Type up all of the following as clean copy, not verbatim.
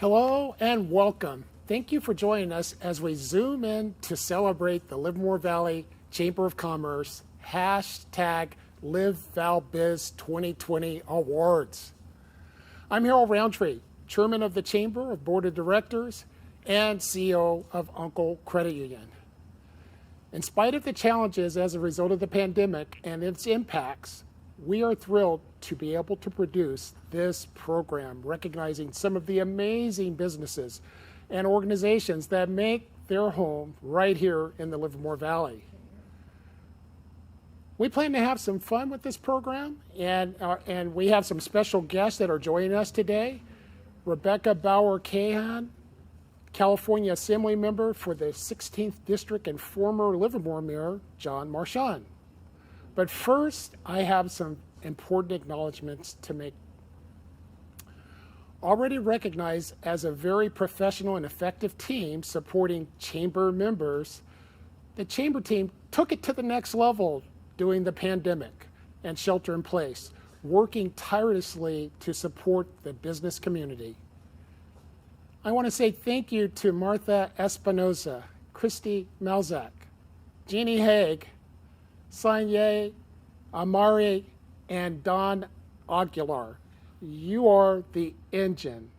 Hello and welcome. Thank you for joining us as we zoom in to celebrate the Livermore Valley Chamber of Commerce hashtag LiveValBiz 2020 Awards. I'm Harold Roundtree, Chairman of the Chamber of Board of Directors and CEO of Uncle Credit Union. In spite of the challenges as a result of the pandemic and its impacts, we are thrilled to be able to produce this program, recognizing some of the amazing businesses and organizations that make their home right here in the Livermore Valley. We plan to have some fun with this program, and we have some special guests that are joining us today. Rebecca Bauer Kahan, California Assembly member for the 16th District and former Livermore Mayor John Marchand. But first, I have some important acknowledgments to make. Already recognized as a very professional and effective team supporting Chamber members, the Chamber team took it to the next level during the pandemic and shelter in place, working tirelessly to support the business community. I want to say thank you to Martha Espinoza, Christy Malzak, Jeannie Haig, Sanye Amari, and Don Aguilar. You are the engine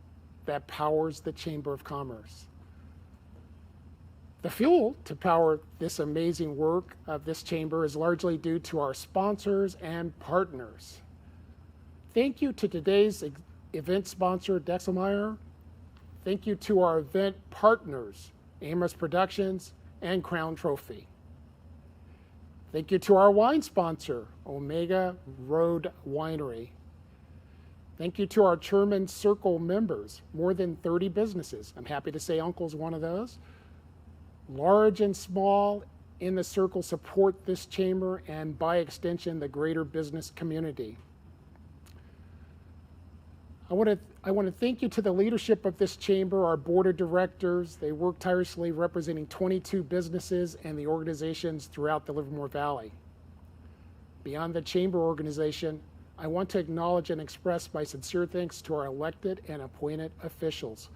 that powers the Chamber of Commerce. The fuel to power this amazing work of this chamber is largely due to our sponsors and partners. Thank you to today's event sponsor, Dexelmeyer. Thank you to our event partners, Amherst Productions and Crown Trophy. Thank you to our wine sponsor, Omega Road Winery. Thank you to our Chairman Circle members, more than 30 businesses. I'm happy to say Uncle's one of those. Large and small in the circle support this chamber and by extension, the greater business community. I want to thank you to the leadership of this chamber, our board of directors. They work tirelessly representing 22 businesses and the organizations throughout the Livermore Valley. Beyond the chamber organization, I want to acknowledge and express my sincere thanks to our elected and appointed officials.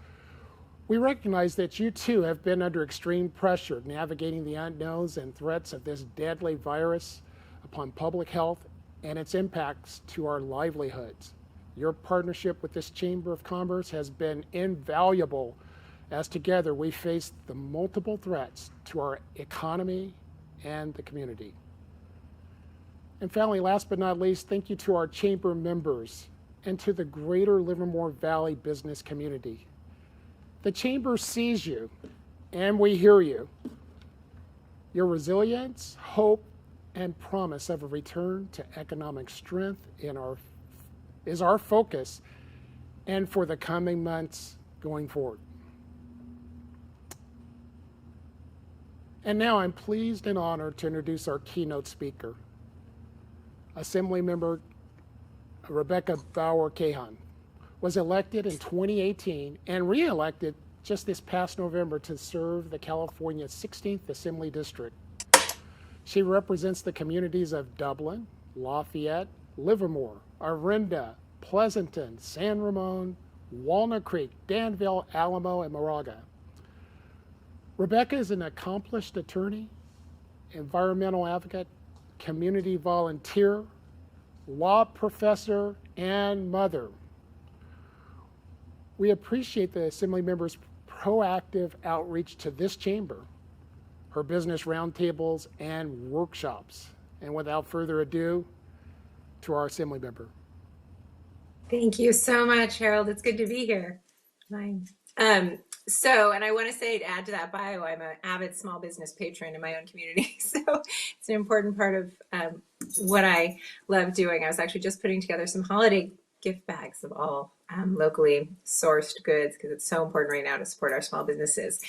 We recognize that you too have been under extreme pressure navigating the unknowns and threats of this deadly virus upon public health and its impacts to our livelihoods. Your partnership with this Chamber of Commerce has been invaluable as together we face the multiple threats to our economy and the community. And finally, last but not least, thank you to our Chamber members and to the greater Livermore Valley business community. The Chamber sees you and we hear you. Your resilience, hope, and promise of a return to economic strength is our focus and for the coming months going forward. And now I'm pleased and honored to introduce our keynote speaker, Assemblymember Rebecca Bauer Kahan was elected in 2018 and re-elected just this past November to serve the California 16th Assembly District. She represents the communities of Dublin, Lafayette, Livermore, Orinda, Pleasanton, San Ramon, Walnut Creek, Danville, Alamo, and Moraga. Rebecca is an accomplished attorney, environmental advocate, community volunteer, law professor, and mother. We appreciate the Assembly members' proactive outreach to this chamber, her business roundtables, and workshops. And without further ado, to our Assembly member. Thank you so much, Harold. It's good to be here. And I want to say, to add to that bio, I'm an avid small business patron in my own community. So it's an important part of what I love doing. I was actually just putting together some holiday gift bags of all locally sourced goods because it's so important right now to support our small businesses.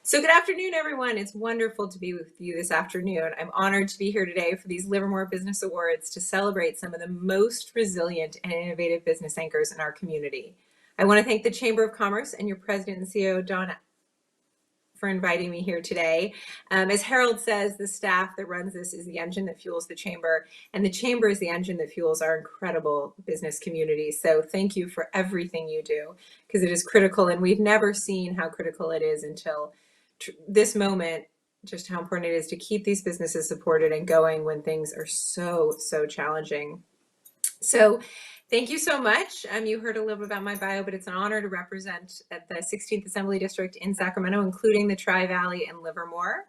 So good afternoon, everyone. It's wonderful to be with you this afternoon. I'm honored to be here today for these Livermore Business Awards to celebrate some of the most resilient and innovative business anchors in our community. I want to thank the Chamber of Commerce and your president and CEO, Don, for inviting me here today. As Harold says, the staff that runs this is the engine that fuels the chamber, and the chamber is the engine that fuels our incredible business community. So thank you for everything you do, because it is critical, and we've never seen how critical it is until this moment, just how important it is to keep these businesses supported and going when things are so challenging. So thank you so much. You heard a little bit about my bio, but it's an honor to represent at the 16th Assembly District in Sacramento, including the Tri-Valley and Livermore.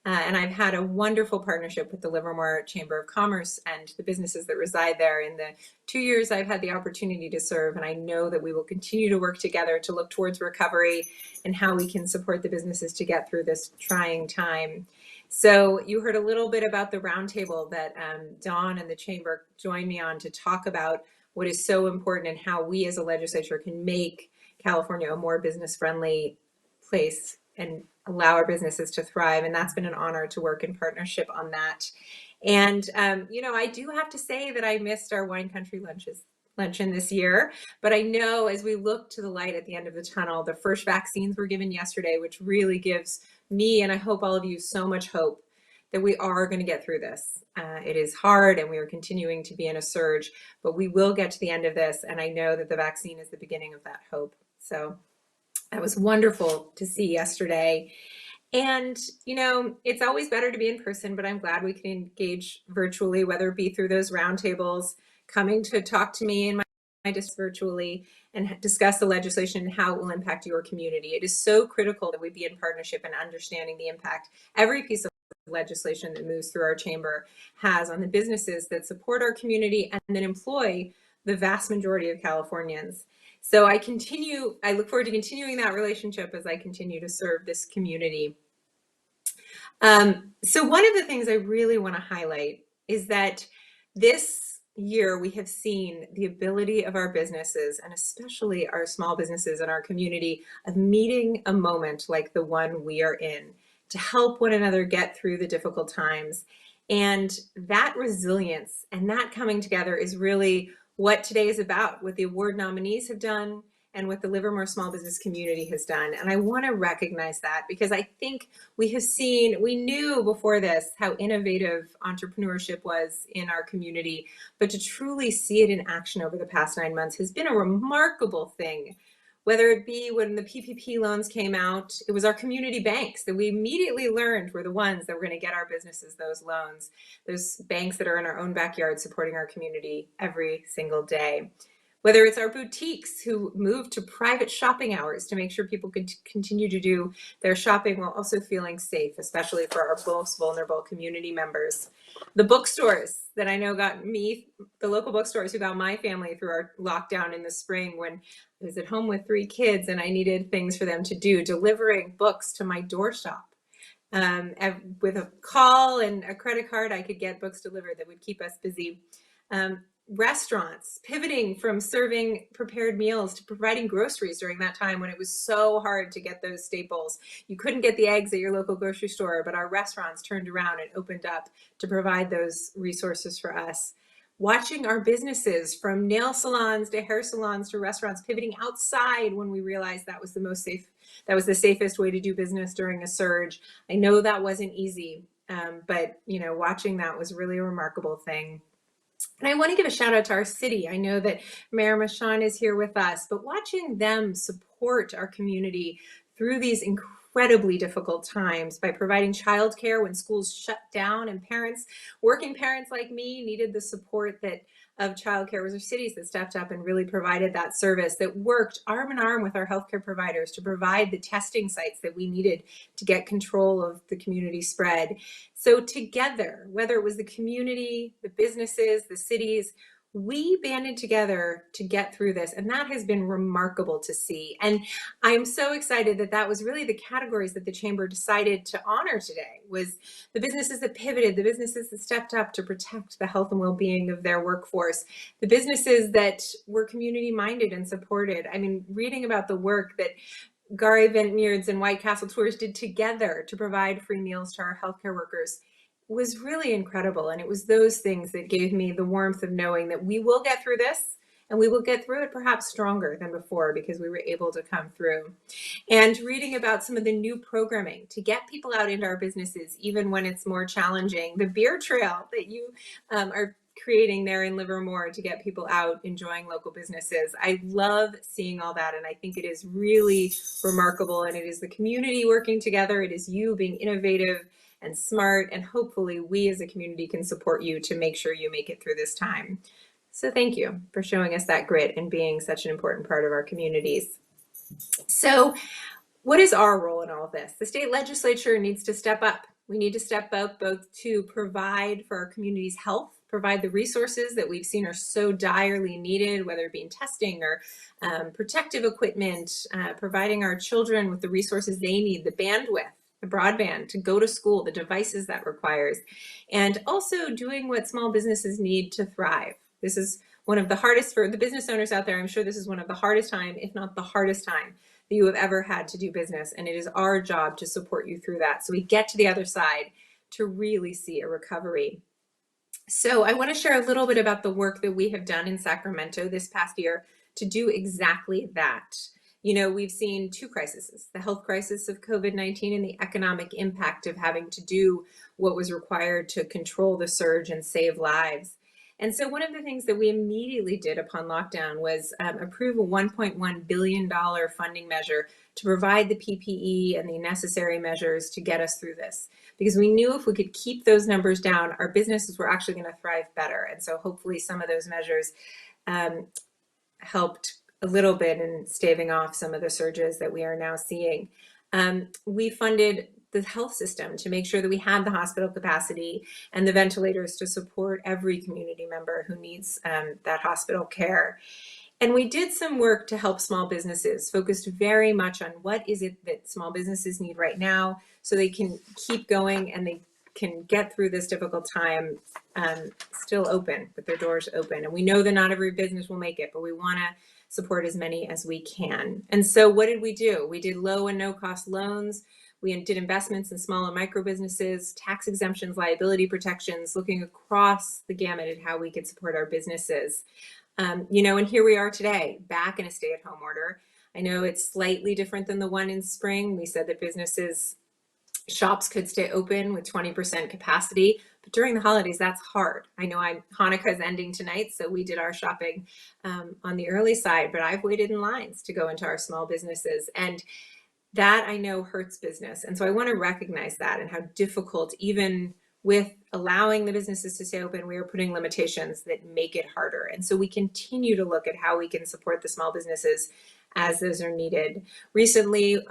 And I've had a wonderful partnership with the Livermore Chamber of Commerce and the businesses that reside there in the 2 years I've had the opportunity to serve. And I know that we will continue to work together to look towards recovery and how we can support the businesses to get through this trying time. So you heard a little bit about the roundtable that Dawn and the Chamber joined me on to talk about what is so important and how we as a legislature can make California a more business-friendly place and allow our businesses to thrive. And that's been an honor to work in partnership on that. And, I do have to say that I missed our wine country luncheon this year, but I know as we look to the light at the end of the tunnel, the first vaccines were given yesterday, which really gives me, and I hope all of you, so much hope that we are going to get through this. It is hard and we are continuing to be in a surge, but we will get to the end of this. And I know that the vaccine is the beginning of that hope. So that was wonderful to see yesterday. And, it's always better to be in person, but I'm glad we can engage virtually, whether it be through those roundtables, coming to talk to me in my district virtually, and discuss the legislation and how it will impact your community. It is so critical that we be in partnership and understanding the impact every piece of legislation that moves through our chamber has on the businesses that support our community and that employ the vast majority of Californians. So I look forward to continuing that relationship as I continue to serve this community. So one of the things I really want to highlight is that this year we have seen the ability of our businesses, and especially our small businesses in our community, of meeting a moment like the one we are in to help one another get through the difficult times. And that resilience and that coming together is really what today is about, what the award nominees have done and what the Livermore small business community has done. And I want to recognize that because I think we knew before this how innovative entrepreneurship was in our community, but to truly see it in action over the past 9 months has been a remarkable thing. Whether it be when the PPP loans came out, it was our community banks that we immediately learned were the ones that were going to get our businesses those loans, those banks that are in our own backyard supporting our community every single day. Whether it's our boutiques who moved to private shopping hours to make sure people could continue to do their shopping while also feeling safe, especially for our most vulnerable community members. The bookstores that I know got me, the local bookstores who got my family through our lockdown in the spring when I was at home with 3 kids and I needed things for them to do, delivering books to my doorstep. With a call and a credit card, I could get books delivered that would keep us busy. Restaurants pivoting from serving prepared meals to providing groceries during that time when it was so hard to get those staples. You couldn't get the eggs at your local grocery store, but our restaurants turned around and opened up to provide those resources for us. Watching our businesses from nail salons to hair salons to restaurants pivoting outside when we realized that was the safest way to do business during a surge. I know that wasn't easy, but watching that was really a remarkable thing. And I want to give a shout out to our city. I know that Mayor Mashan is here with us, but watching them support our community through these incredibly difficult times by providing childcare when schools shut down and working parents like me needed the support of childcare, was our cities that stepped up and really provided that service, that worked arm in arm with our healthcare providers to provide the testing sites that we needed to get control of the community spread. So together, whether it was the community, the businesses, the cities, we banded together to get through this, and that has been remarkable to see. And I'm so excited that was really the categories that the Chamber decided to honor today, was the businesses that pivoted, the businesses that stepped up to protect the health and well-being of their workforce, the businesses that were community-minded and supported. I mean, reading about the work that Gari Vineyards and White Castle Tours did together to provide free meals to our healthcare workers was really incredible. And it was those things that gave me the warmth of knowing that we will get through this And we will get through it perhaps stronger than before because we were able to come through. And reading about some of the new programming to get people out into our businesses, even when it's more challenging. The beer trail that you are creating there in Livermore to get people out enjoying local businesses. I love seeing all that, and I think it is really remarkable, and it is the community working together. It is you being innovative and smart, and hopefully we as a community can support you to make sure you make it through this time. So thank you for showing us that grit and being such an important part of our communities. So what is our role in all of this? The state legislature needs to step up. We need to step up both to provide for our community's health, provide the resources that we've seen are so direly needed, whether it be in testing or protective equipment, providing our children with the resources they need, the bandwidth, the broadband to go to school, the devices that requires, and also doing what small businesses need to thrive. This is one of the hardest for the business owners out there. I'm sure this is one of the hardest time, if not the hardest time that you have ever had to do business. And it is our job to support you through that. So we get to the other side to really see a recovery. So I want to share a little bit about the work that we have done in Sacramento this past year to do exactly that. You know, we've seen two crises, the health crisis of COVID-19 and the economic impact of having to do what was required to control the surge and save lives. And so one of the things that we immediately did upon lockdown was approve a $1.1 billion funding measure to provide the PPE and the necessary measures to get us through this. Because we knew if we could keep those numbers down, our businesses were actually going to thrive better. And so hopefully some of those measures helped a little bit in staving off some of the surges that we are now seeing. We funded the health system to make sure that we had the hospital capacity and the ventilators to support every community member who needs that hospital care. And we did some work to help small businesses, focused very much on what is it that small businesses need right now so they can keep going and they can get through this difficult time still open, with their doors open. And we know that not every business will make it, but we want to support as many as we can. And so what did we do? We did low and no cost loans. We did investments in small and micro businesses, tax exemptions, liability protections, looking across the gamut at how we could support our businesses. You know, and here we are today, back in a stay-at-home order. I know it's slightly different than the one in spring. We said that businesses, shops could stay open with 20% capacity, but during the holidays, that's hard. I know Hanukkah is ending tonight, so we did our shopping on the early side, but I've waited in lines to go into our small businesses, and that I know hurts business. And so I want to recognize that and how difficult, even with allowing the businesses to stay open, we are putting limitations that make it harder. And so we continue to look at how we can support the small businesses as those are needed. Recently,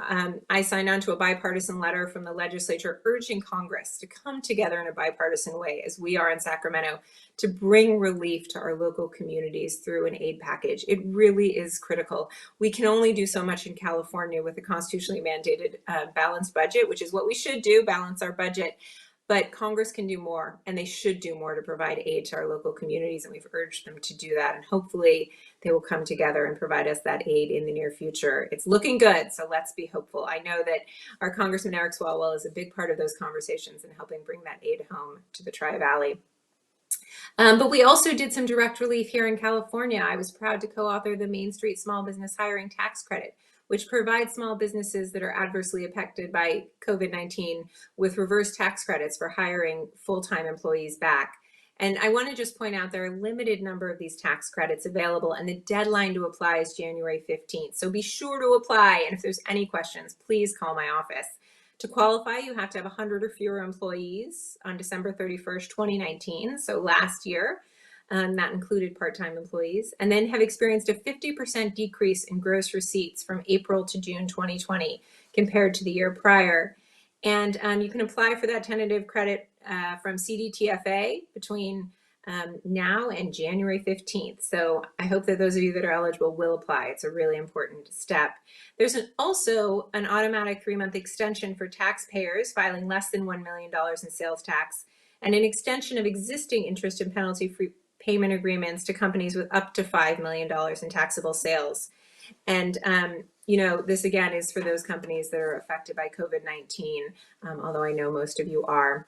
I signed on to a bipartisan letter from the legislature urging Congress to come together in a bipartisan way, as we are in Sacramento, to bring relief to our local communities through an aid package. It really is critical. We can only do so much in California with a constitutionally mandated balanced budget, which is what we should do, balance our budget. But Congress can do more, and they should do more to provide aid to our local communities, and we've urged them to do that. And hopefully they will come together and provide us that aid in the near future. It's looking good, so let's be hopeful. I know that our Congressman Eric Swalwell is a big part of those conversations and helping bring that aid home to the Tri-Valley. But we also did some direct relief here in California. I was proud to co-author the Main Street Small Business Hiring Tax Credit, which provides small businesses that are adversely affected by COVID-19 with reverse tax credits for hiring full-time employees back. And I want to just point out there are a limited number of these tax credits available, and the deadline to apply is January 15th. So be sure to apply, and if there's any questions, please call my office. To qualify, you have to have 100 or fewer employees on December 31st, 2019, so last year. That included part-time employees, and then have experienced a 50% decrease in gross receipts from April to June 2020 compared to the year prior. And you can apply for that tentative credit from CDTFA between now and January 15th. So I hope that those of you that are eligible will apply. It's a really important step. There's also an automatic 3-month extension for taxpayers filing less than $1 million in sales tax, and an extension of existing interest and penalty-free payment agreements to companies with up to $5 million in taxable sales. And, you know, this again is for those companies that are affected by COVID-19, although I know most of you are.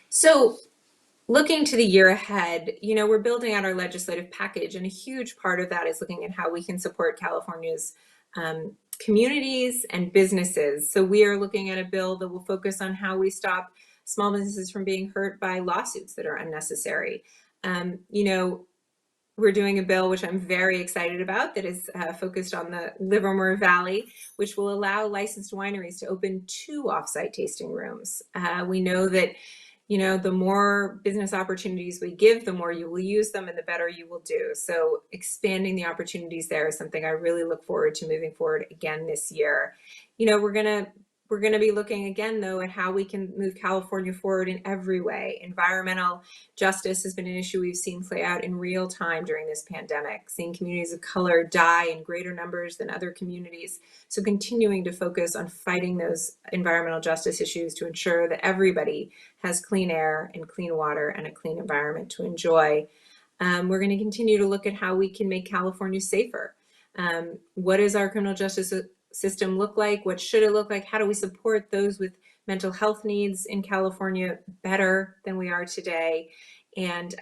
So looking to the year ahead, we're building out our legislative package, and a huge part of that is looking at how we can support California's communities and businesses. So we are looking at a bill that will focus on how we stop small businesses from being hurt by lawsuits that are unnecessary. We're doing a bill, which I'm very excited about, that is focused on the Livermore Valley, which will allow licensed wineries to open 2 offsite tasting rooms. We know that the more business opportunities we give, the more you will use them and the better you will do. So expanding the opportunities there is something I really look forward to moving forward again this year. We're gonna be looking again, though, at how we can move California forward in every way. Environmental justice has been an issue we've seen play out in real time during this pandemic, seeing communities of color die in greater numbers than other communities. So continuing to focus on fighting those environmental justice issues to ensure that everybody has clean air and clean water and a clean environment to enjoy. We're going to continue to look at how we can make California safer. What does our criminal justice system look like? What should it look like? How do we support those with mental health needs in California better than we are today? And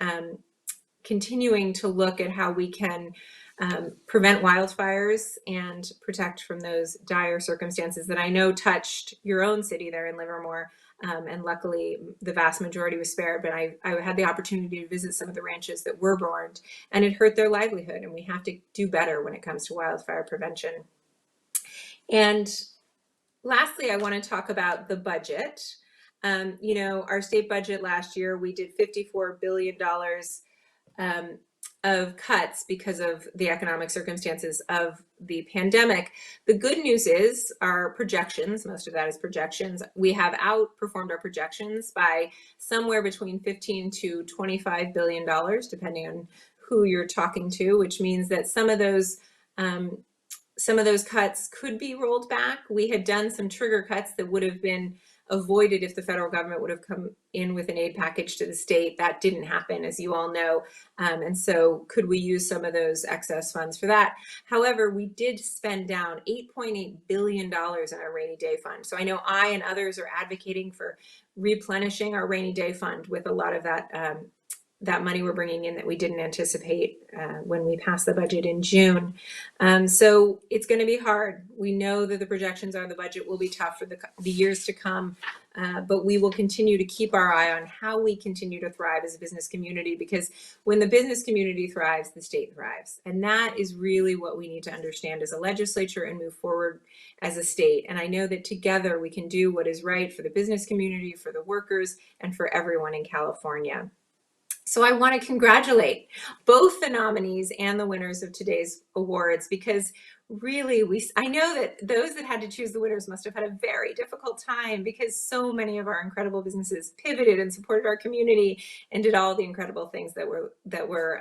continuing to look at how we can prevent wildfires and protect from those dire circumstances that I know touched your own city there in Livermore. And luckily, the vast majority was spared, but I had the opportunity to visit some of the ranches that were burned, and it hurt their livelihood, and we have to do better when it comes to wildfire prevention. And lastly, I want to talk about the budget. Our state budget last year, we did $54 billion of cuts because of the economic circumstances of the pandemic. The good news is our projections, most of that is projections, we have outperformed our projections by somewhere between $15 to $25 billion, depending on who you're talking to, which means that some of those cuts could be rolled back. We had done some trigger cuts that would have been avoided if the federal government would have come in with an aid package to the state. That didn't happen, as you all know. And so could we use some of those excess funds for that? However, we did spend down $8.8 billion in our rainy day fund. So I know I and others are advocating for replenishing our rainy day fund with a lot of that money we're bringing in that we didn't anticipate when we passed the budget in June. So it's going to be hard. We know that the projections are the budget will be tough for the years to come, but we will continue to keep our eye on how we continue to thrive as a business community, because when the business community thrives, the state thrives. And that is really what we need to understand as a legislature and move forward as a state. And I know that together we can do what is right for the business community, for the workers, and for everyone in California. So I want to congratulate both the nominees and the winners of today's awards, because really I know that those that had to choose the winners must have had a very difficult time, because so many of our incredible businesses pivoted and supported our community and did all the incredible things that were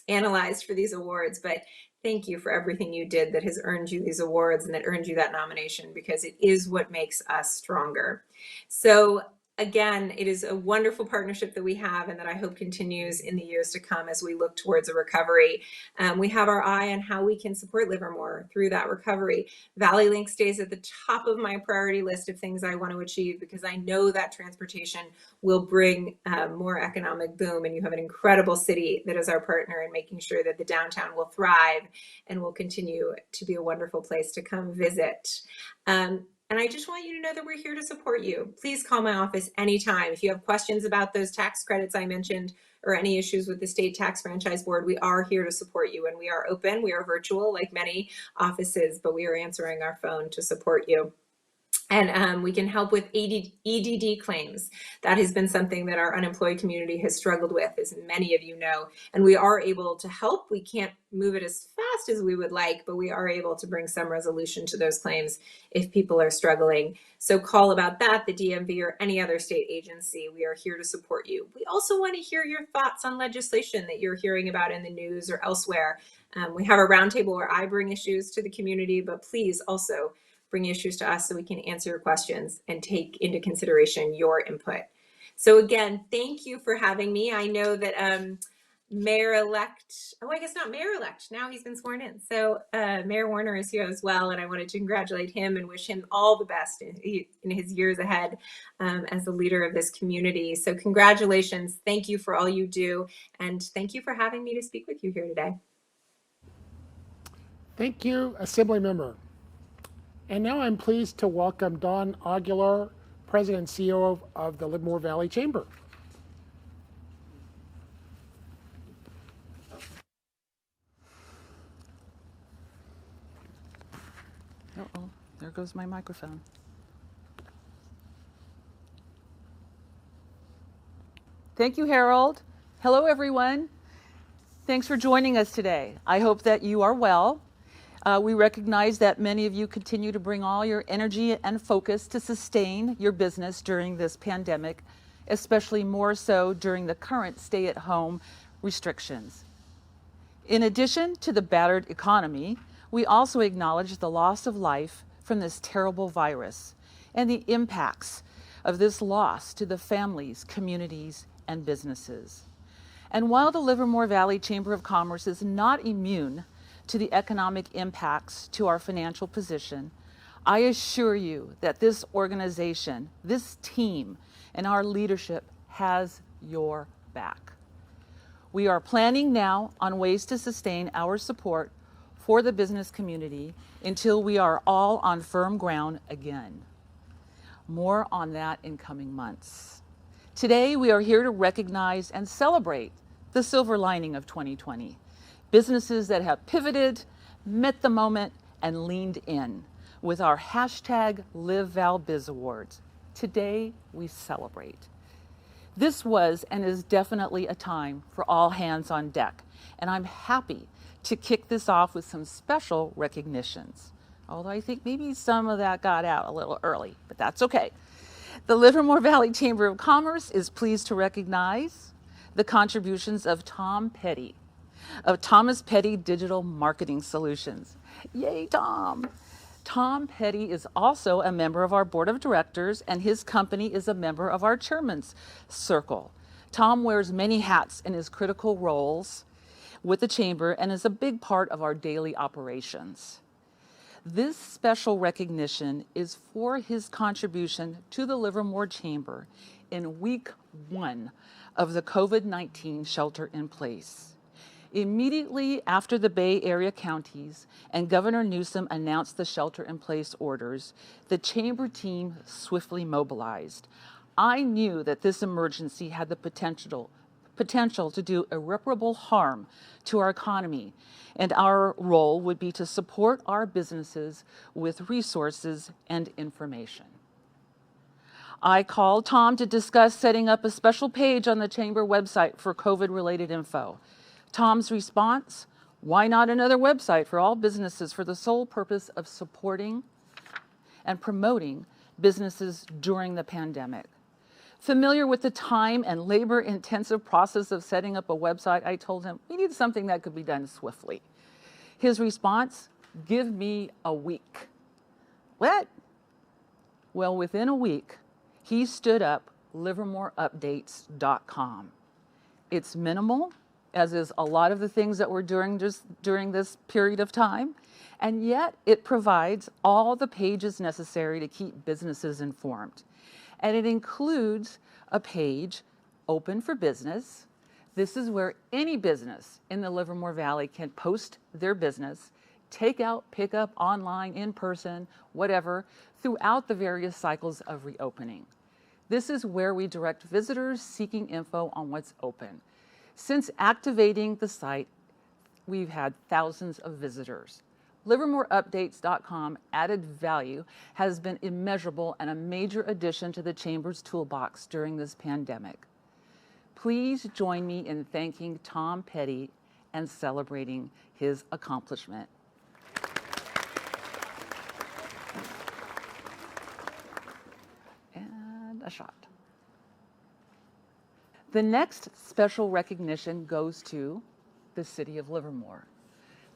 analyzed for these awards. But thank you for everything you did that has earned you these awards and that earned you that nomination, because it is what makes us stronger. So again, it is a wonderful partnership that we have, and that I hope continues in the years to come as we look towards a recovery. We have our eye on how we can support Livermore through that recovery. Valley Link stays at the top of my priority list of things I want to achieve, because I know that transportation will bring more economic boom, and you have an incredible city that is our partner in making sure that the downtown will thrive and will continue to be a wonderful place to come visit. And I just want you to know that we're here to support you. Please call my office anytime. If you have questions about those tax credits I mentioned or any issues with the State Tax Franchise Board, we are here to support you, and we are open. We are virtual like many offices, but we are answering our phone to support you. And we can help with EDD claims. That has been something that our unemployed community has struggled with, as many of you know, and we are able to help. We can't move it as fast as we would like, but we are able to bring some resolution to those claims if people are struggling. So call about that, the DMV or any other state agency. We are here to support you. We also want to hear your thoughts on legislation that you're hearing about in the news or elsewhere. We have a roundtable where I bring issues to the community, but please also bring issues to us so we can answer your questions and take into consideration your input. So again, thank you for having me. I know that Mayor-elect, oh, I guess not mayor-elect, now he's been sworn in. So Mayor Warner is here as well, and I wanted to congratulate him and wish him all the best in his years ahead as the leader of this community. So congratulations, thank you for all you do, and thank you for having me to speak with you here today. Thank you, Assembly Member. And now I'm pleased to welcome Don Aguilar, President and CEO of the Livermore Valley Chamber. Uh-oh, there goes my microphone. Thank you, Harold. Hello, everyone. Thanks for joining us today. I hope that you are well. We recognize that many of you continue to bring all your energy and focus to sustain your business during this pandemic, especially more so during the current stay-at-home restrictions. In addition to the battered economy, we also acknowledge the loss of life from this terrible virus and the impacts of this loss to the families, communities, and businesses. And while the Livermore Valley Chamber of Commerce is not immune to the economic impacts to our financial position, I assure you that this organization, this team, and our leadership has your back. We are planning now on ways to sustain our support for the business community until we are all on firm ground again. More on that in coming months. Today, we are here to recognize and celebrate the silver lining of 2020. Businesses that have pivoted, met the moment, and leaned in with our hashtag LiveValBiz Awards. Today, we celebrate. This was and is definitely a time for all hands on deck, and I'm happy to kick this off with some special recognitions. Although I think maybe some of that got out a little early, but that's okay. The Livermore Valley Chamber of Commerce is pleased to recognize the contributions of Tom Petty, of Thomas Petty Digital Marketing Solutions. Yay, Tom! Tom Petty is also a member of our board of directors, and his company is a member of our chairman's circle. Tom wears many hats in his critical roles with the chamber and is a big part of our daily operations. This special recognition is for his contribution to the Livermore Chamber in week 1 of the COVID-19 shelter in place. Immediately after the Bay Area counties and Governor Newsom announced the shelter-in-place orders, the chamber team swiftly mobilized. I knew that this emergency had the potential to do irreparable harm to our economy, and our role would be to support our businesses with resources and information. I called Tom to discuss setting up a special page on the chamber website for COVID-related info. Tom's response, why not another website for all businesses for the sole purpose of supporting and promoting businesses during the pandemic? Familiar with the time and labor-intensive process of setting up a website, I told him we need something that could be done swiftly. His response, give me a week. What? Well, within a week, he stood up livermoreupdates.com. It's minimal, as is a lot of the things that we're doing just during this period of time, and yet it provides all the pages necessary to keep businesses informed. And it includes a page open for business. This is where any business in the Livermore Valley can post their business, take out, pick up, online, in person, whatever, throughout the various cycles of reopening. This is where we direct visitors seeking info on what's open. Since activating the site, we've had thousands of visitors. LivermoreUpdates.com added value has been immeasurable and a major addition to the Chamber's toolbox during this pandemic. Please join me in thanking Tom Petty and celebrating his accomplishment. And a shot. The next special recognition goes to the City of Livermore.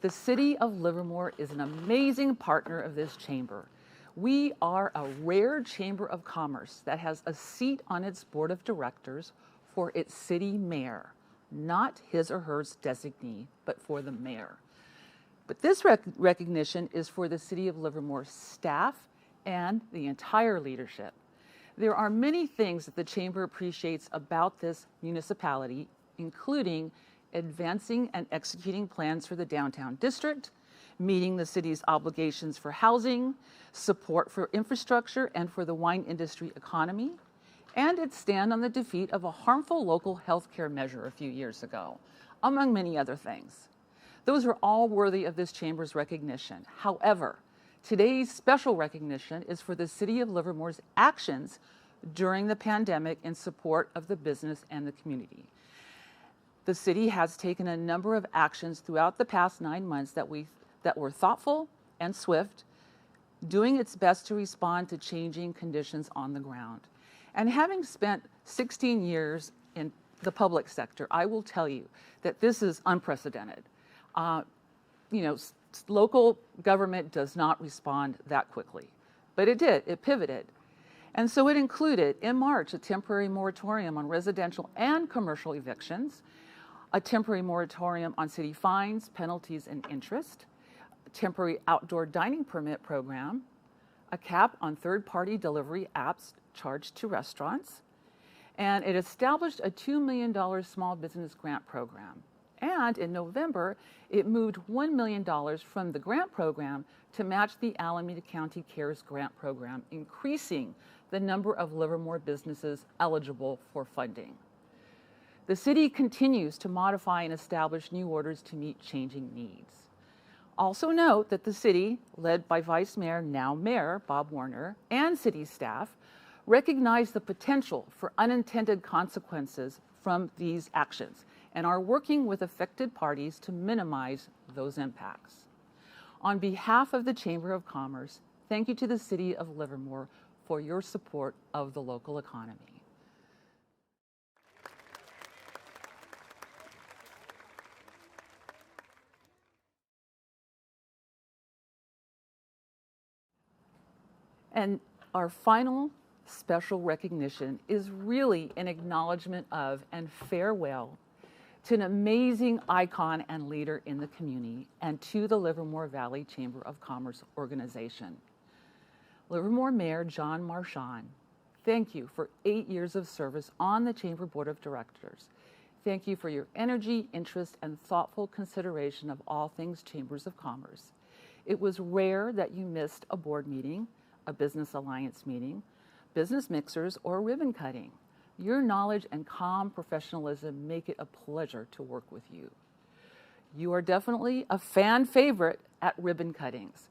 The City of Livermore is an amazing partner of this chamber. We are a rare chamber of commerce that has a seat on its board of directors for its city mayor, not his or her designee, but for the mayor. But this recognition is for the City of Livermore staff and the entire leadership. There are many things that the Chamber appreciates about this municipality, including advancing and executing plans for the downtown district, meeting the city's obligations for housing, support for infrastructure and for the wine industry economy, and its stand on the defeat of a harmful local health care measure a few years ago, among many other things. Those are all worthy of this Chamber's recognition. However, today's special recognition is for the City of Livermore's actions during the pandemic in support of the business and the community. The city has taken a number of actions throughout the past 9 months that were thoughtful and swift, doing its best to respond to changing conditions on the ground. And having spent 16 years in the public sector, I will tell you that this is unprecedented. Local government does not respond that quickly, but it did, it pivoted. And so it included, in March, a temporary moratorium on residential and commercial evictions, a temporary moratorium on city fines, penalties, and interest, a temporary outdoor dining permit program, a cap on third-party delivery apps charged to restaurants, and it established a $2 million small business grant program. And in November, it moved $1 million from the grant program to match the Alameda County CARES grant program, increasing the number of Livermore businesses eligible for funding. The city continues to modify and establish new orders to meet changing needs. Also note that the city, led by Vice Mayor, now Mayor Bob Warner, and city staff, recognize the potential for unintended consequences from these actions and are working with affected parties to minimize those impacts. On behalf of the Chamber of Commerce, thank you to the City of Livermore for your support of the local economy. And our final special recognition is really an acknowledgement of and farewell to an amazing icon and leader in the community and to the Livermore Valley Chamber of Commerce organization. Livermore Mayor John Marchand, thank you for 8 years of service on the Chamber Board of Directors. Thank you for your energy, interest, and thoughtful consideration of all things Chambers of Commerce. It was rare that you missed a board meeting, a business alliance meeting, business mixers, or ribbon cutting. Your knowledge and calm professionalism make it a pleasure to work with you. You are definitely a fan favorite at ribbon cuttings.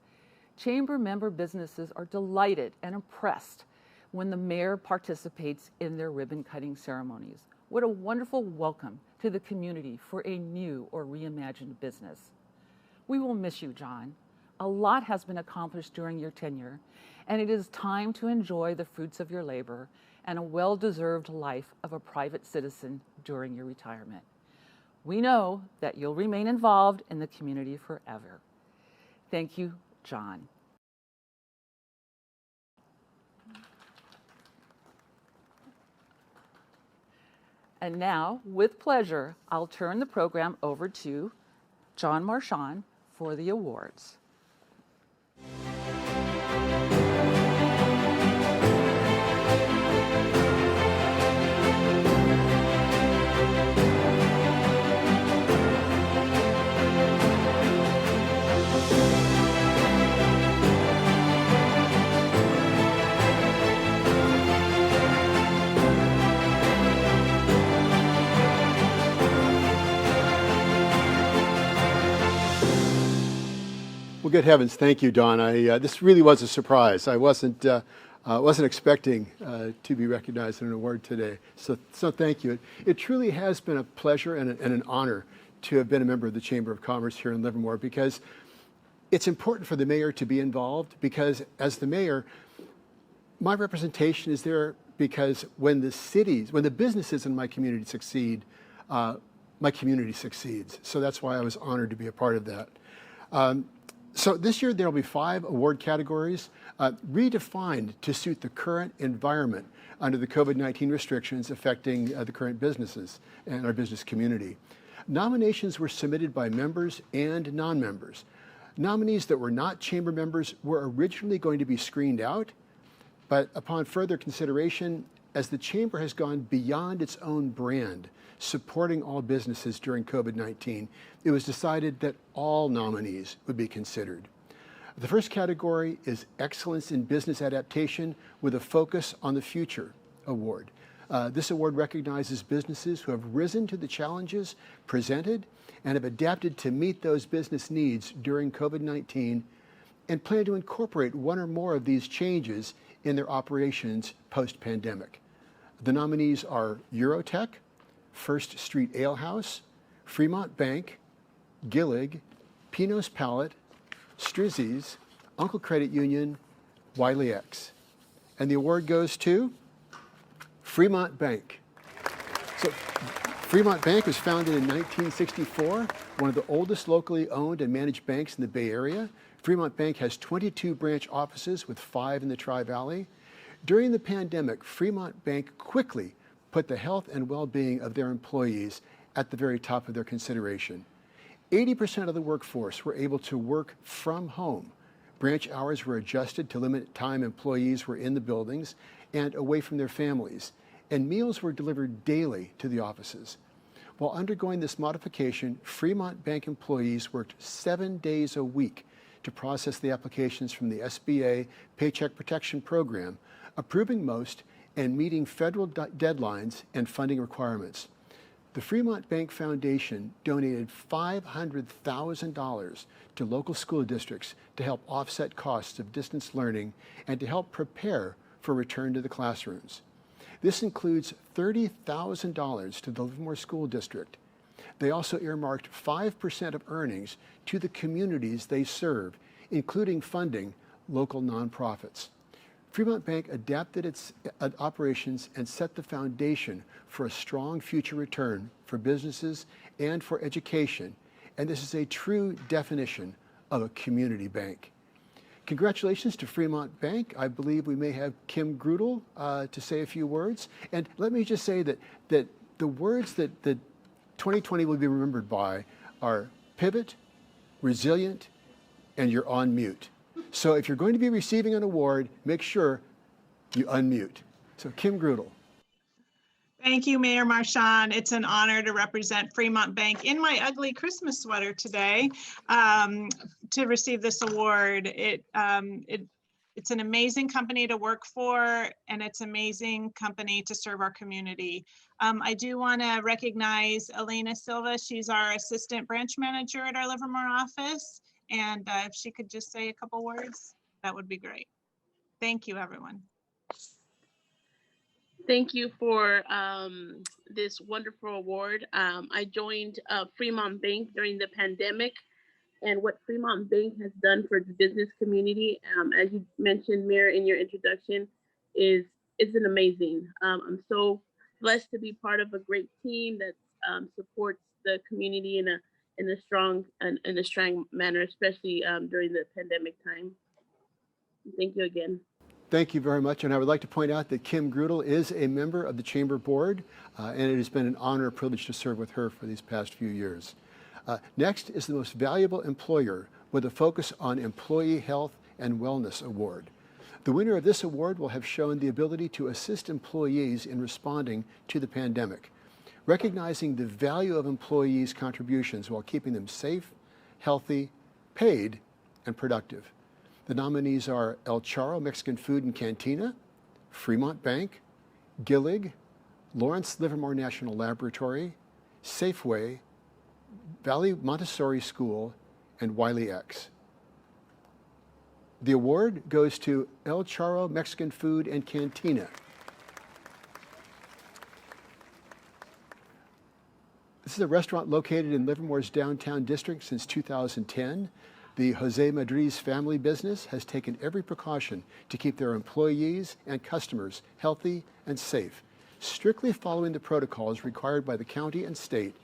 Chamber member businesses are delighted and impressed when the mayor participates in their ribbon cutting ceremonies. What a wonderful welcome to the community for a new or reimagined business. We will miss you, John. A lot has been accomplished during your tenure, and it is time to enjoy the fruits of your labor and a well-deserved life of a private citizen during your retirement. We know that you'll remain involved in the community forever. Thank you, John. And now, with pleasure, I'll turn the program over to John Marchand for the awards. Well, good heavens, thank you, Don. This really was a surprise. I wasn't expecting to be recognized in an award today, so thank you. It truly has been a pleasure and an honor to have been a member of the Chamber of Commerce here in Livermore, because it's important for the mayor to be involved, because as the mayor, my representation is there because when the businesses in my community succeed, my community succeeds. So that's why I was honored to be a part of that. So this year there will be 5 award categories redefined to suit the current environment under the COVID-19 restrictions affecting the current businesses and our business community. Nominations were submitted by members and non-members. Nominees that were not chamber members were originally going to be screened out, but upon further consideration, as the chamber has gone beyond its own brand, supporting all businesses during COVID-19, it was decided that all nominees would be considered. The first category is Excellence in Business Adaptation with a Focus on the Future award. This award recognizes businesses who have risen to the challenges presented and have adapted to meet those business needs during COVID-19 and plan to incorporate one or more of these changes in their operations post-pandemic. The nominees are Eurotech, First Street Ale House, Fremont Bank, Gillig, Pino's Palette, Strizzi's, Uncle Credit Union, Wiley X. And the award goes to Fremont Bank. So Fremont Bank was founded in 1964, one of the oldest locally owned and managed banks in the Bay Area. Fremont Bank has 22 branch offices with 5 in the Tri-Valley. During the pandemic, Fremont Bank quickly put the health and well-being of their employees at the very top of their consideration. 80% of the workforce were able to work from home. Branch hours were adjusted to limit time employees were in the buildings and away from their families, and meals were delivered daily to the offices. While undergoing this modification, Fremont Bank employees worked 7 days a week to process the applications from the SBA Paycheck Protection Program, approving most and meeting federal deadlines and funding requirements. The Fremont Bank Foundation donated $500,000 to local school districts to help offset costs of distance learning and to help prepare for return to the classrooms. This includes $30,000 to the Livermore School District. They also earmarked 5% of earnings to the communities they serve, including funding local nonprofits. Fremont Bank adapted its operations and set the foundation for a strong future return for businesses and for education, and this is a true definition of a community bank. Congratulations to Fremont Bank. I believe we may have Kim Grudel to say a few words. And let me just say that the words that 2020 will be remembered by are pivot, resilient, and you're on mute. So if you're going to be receiving an award, make sure you unmute. So Kim Grudel. Thank you, Mayor Marchand. It's an honor to represent Fremont Bank in my ugly Christmas sweater today to receive this award. It's an amazing company to work for, and it's an amazing company to serve our community. I do want to recognize Elena Silva. She's our assistant branch manager at our Livermore office. And if she could just say a couple words, that would be great. Thank you, everyone. Thank you for this wonderful award. I joined Fremont Bank during the pandemic, and what Fremont Bank has done for the business community, as you mentioned, Mayor, in your introduction, is an amazing. I'm so blessed to be part of a great team that supports the community in a strong manner, especially during the pandemic time. Thank you again. Thank you very much. And I would like to point out that Kim Grudel is a member of the Chamber Board, and it has been an honor and privilege to serve with her for these past few years. Next is the Most Valuable Employer with a Focus on Employee Health and Wellness Award. The winner of this award will have shown the ability to assist employees in responding to the pandemic, recognizing the value of employees' contributions while keeping them safe, healthy, paid, and productive. The nominees are El Charro Mexican Food and Cantina, Fremont Bank, Gillig, Lawrence Livermore National Laboratory, Safeway, Valley Montessori School, and Wiley X. The award goes to El Charro Mexican Food and Cantina. This is a restaurant located in Livermore's downtown district since 2010. The Jose Madriz family business has taken every precaution to keep their employees and customers healthy and safe, strictly following the protocols required by the county and state,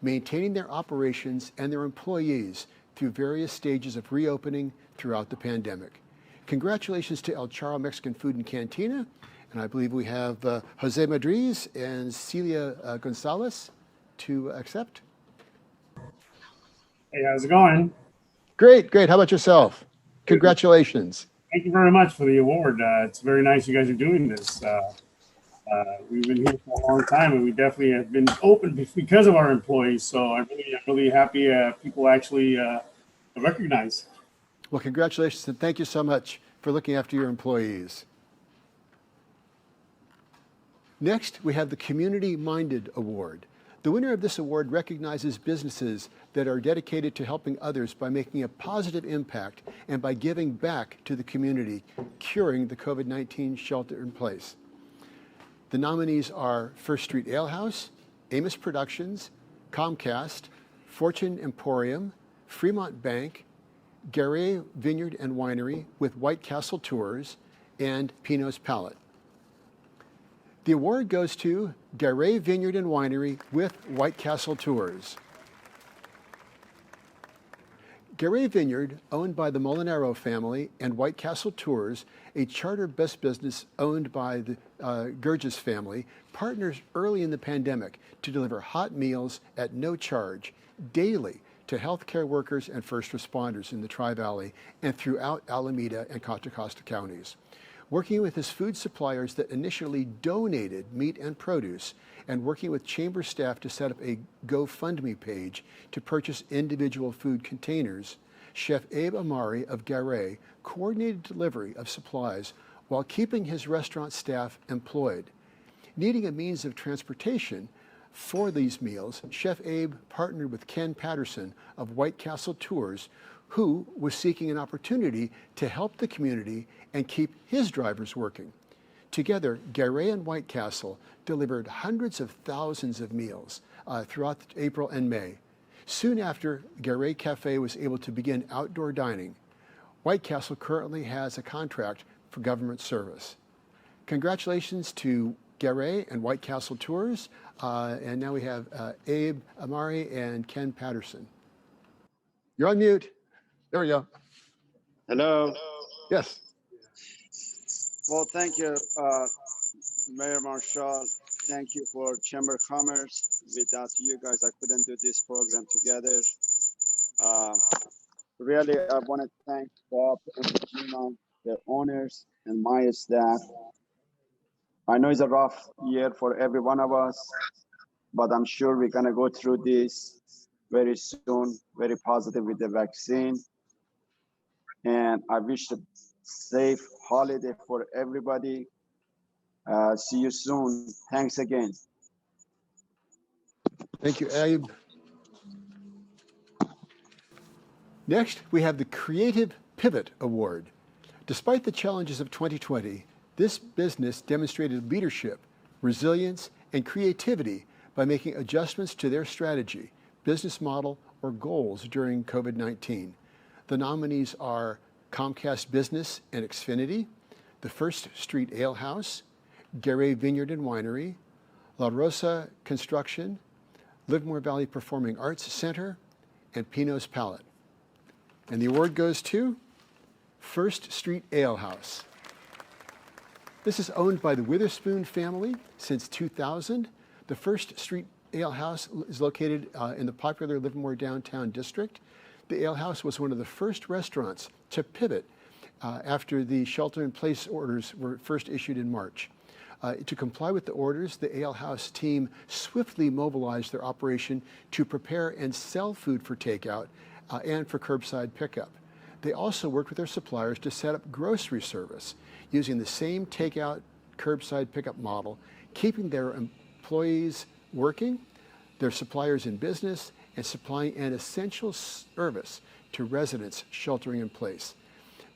maintaining their operations and their employees through various stages of reopening throughout the pandemic. Congratulations to El Charro Mexican Food and Cantina, and I believe we have Jose Madriz and Celia Gonzalez to accept. Hey, how's it going? Great, great. How about yourself? Congratulations. Thank you very much for the award. It's very nice you guys are doing this. We've been here for a long time, and we definitely have been open because of our employees. So I'm really happy people actually recognize. Well, congratulations, and thank you so much for looking after your employees. Next, we have the Community Minded Award. The winner of this award recognizes businesses that are dedicated to helping others by making a positive impact and by giving back to the community, curing the COVID-19 shelter in place. The nominees are First Street Ale House, Amos Productions, Comcast, Fortune Emporium, Fremont Bank, Garay Vineyard and Winery with White Castle Tours, and Pinot's Palate. The award goes to Garay Vineyard and Winery with White Castle Tours. Garay Vineyard, owned by the Molinaro family, and White Castle Tours, a charter bus business owned by the Gurgis family, partners early in the pandemic to deliver hot meals at no charge daily to healthcare workers and first responders in the Tri-Valley and throughout Alameda and Contra Costa counties. Working with his food suppliers that initially donated meat and produce, and working with chamber staff to set up a GoFundMe page to purchase individual food containers, Chef Abe Amari of Garay coordinated delivery of supplies while keeping his restaurant staff employed. Needing a means of transportation for these meals, Chef Abe partnered with Ken Patterson of White Castle Tours, who was seeking an opportunity to help the community and keep his drivers working. Together, Garay and White Castle delivered hundreds of thousands of meals throughout April and May. Soon after, Garay Cafe was able to begin outdoor dining. White Castle currently has a contract for government service. Congratulations to Garay and White Castle Tours, and now we have Abe Amari and Ken Patterson. You're on mute. There we go. Hello. Yes. Well, thank you, Mayor Marshall. Thank you for Chamber of Commerce. Without you guys, I couldn't do this program together. Really, I want to thank Bob and Gina, the owners, and my staff. I know it's a rough year for every one of us, but I'm sure we're going to go through this very soon, very positive with the vaccine. And I wish a safe holiday for everybody. See you soon. Thanks again. Thank you, Abe. Next, we have the Creative Pivot Award. Despite the challenges of 2020, this business demonstrated leadership, resilience, and creativity by making adjustments to their strategy, business model, or goals during COVID-19. The nominees are Comcast Business and Xfinity, the First Street Ale House, Garay Vineyard and Winery, La Rosa Construction, Livermore Valley Performing Arts Center, and Pinot's Palate. And the award goes to First Street Ale House. This is owned by the Witherspoon family since 2000. The First Street Ale House is located in the popular Livermore downtown district. The Ale House was one of the first restaurants to pivot after the shelter-in-place orders were first issued in March. To comply with the orders, the Ale House team swiftly mobilized their operation to prepare and sell food for takeout and for curbside pickup. They also worked with their suppliers to set up grocery service using the same takeout curbside pickup model, keeping their employees working, their suppliers in business, and supplying an essential service to residents sheltering in place.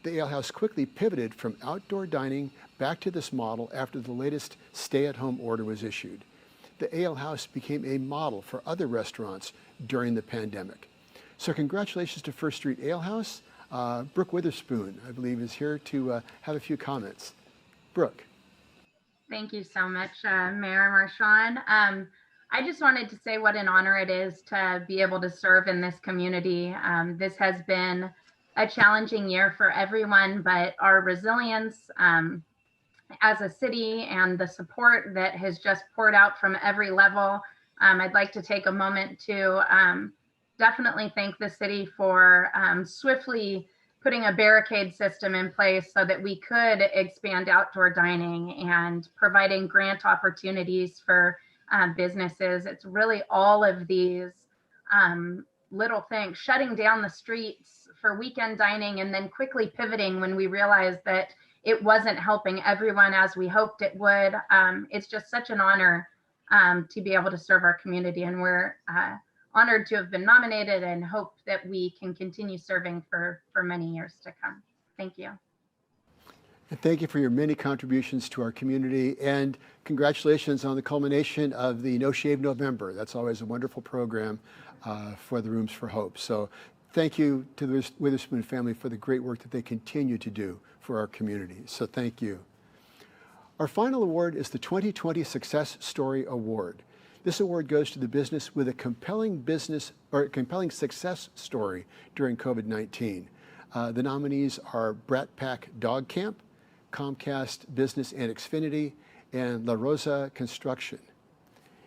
The Ale House quickly pivoted from outdoor dining back to this model after the latest stay-at-home order was issued. The Ale House became a model for other restaurants during the pandemic. So congratulations to First Street Ale House. Brooke Witherspoon, I believe, is here to have a few comments. Brooke. Thank you so much, Mayor Marchand. I just wanted to say what an honor it is to be able to serve in this community. This has been a challenging year for everyone, but our resilience as a city and the support that has just poured out from every level. I'd like to take a moment to definitely thank the city for swiftly putting a barricade system in place so that we could expand outdoor dining and providing grant opportunities for businesses. It's really all of these little things, shutting down the streets for weekend dining and then quickly pivoting when we realized that it wasn't helping everyone as we hoped it would. It's just such an honor to be able to serve our community, and we're honored to have been nominated and hope that we can continue serving for many years to come. Thank you. And thank you for your many contributions to our community, and congratulations on the culmination of the No Shave November. That's always a wonderful program for the Rooms for Hope. So thank you to the Witherspoon family for the great work that they continue to do for our community. So thank you. Our final award is the 2020 Success Story Award. This award goes to the business with a compelling success story during COVID-19. The nominees are Brat Pack Dog Camp, Comcast Business and Xfinity, and La Rosa Construction.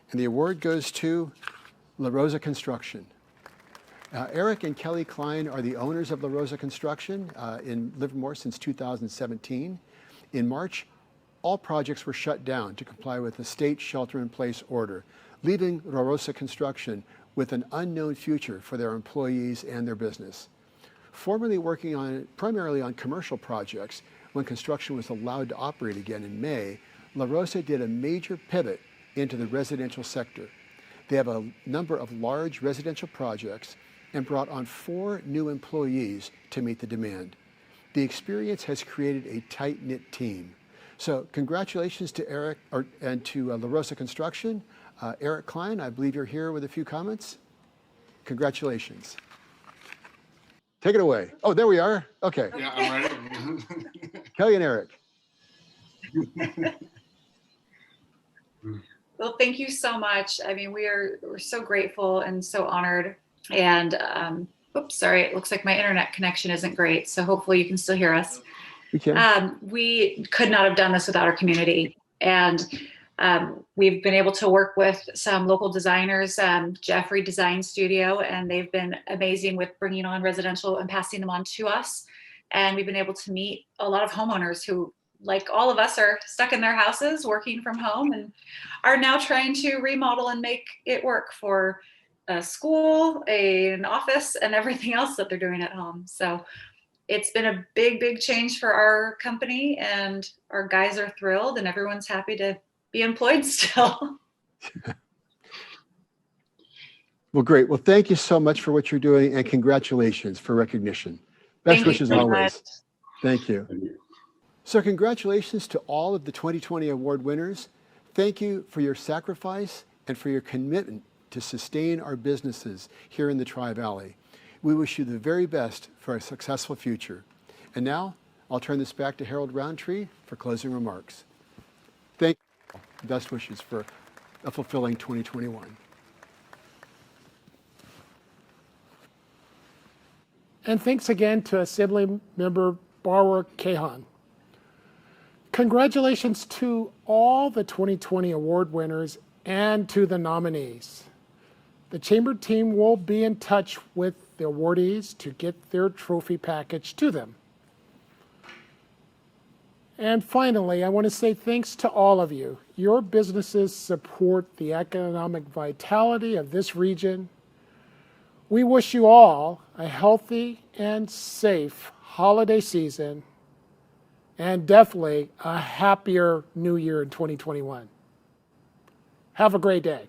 And the award goes to La Rosa Construction. Eric and Kelly Klein are the owners of La Rosa Construction in Livermore since 2017. In March, all projects were shut down to comply with the state shelter-in-place order, leaving La Rosa Construction with an unknown future for their employees and their business. Formerly working primarily on commercial projects, when construction was allowed to operate again in May, La Rosa did a major pivot into the residential sector. They have a number of large residential projects and brought on 4 new employees to meet the demand. The experience has created a tight-knit team. So congratulations to Eric and to La Rosa Construction. Eric Klein, I believe you're here with a few comments. Congratulations. Take it away. Oh, there we are. Okay. Yeah, I'm ready. Kelly and Eric. Well, thank you so much. I mean, we're so grateful and so honored. And oops, sorry, it looks like my internet connection isn't great. So hopefully you can still hear us. We can. We could not have done this without our community. And we've been able to work with some local designers, Jeffrey Design Studio, and they've been amazing with bringing on residential and passing them on to us. And we've been able to meet a lot of homeowners who, like all of us, are stuck in their houses working from home and are now trying to remodel and make it work for a school, an office, and everything else that they're doing at home. So it's been a big, big change for our company, and our guys are thrilled and everyone's happy to be employed still. Well, great. Well, thank you so much for what you're doing, and congratulations for recognition. Best wishes always. Thank you. So congratulations to all of the 2020 award winners. Thank you for your sacrifice and for your commitment to sustain our businesses here in the Tri-Valley. We wish you the very best for a successful future. And now I'll turn this back to Harold Roundtree for closing remarks. Thank you. Best wishes for a fulfilling 2021. And thanks again to Assembly Member Bauer Kahan. Congratulations to all the 2020 award winners and to the nominees. The Chamber team will be in touch with the awardees to get their trophy package to them. And finally, I want to say thanks to all of you. Your businesses support the economic vitality of this region. We wish you all a healthy and safe holiday season, and definitely a happier new year in 2021. Have a great day.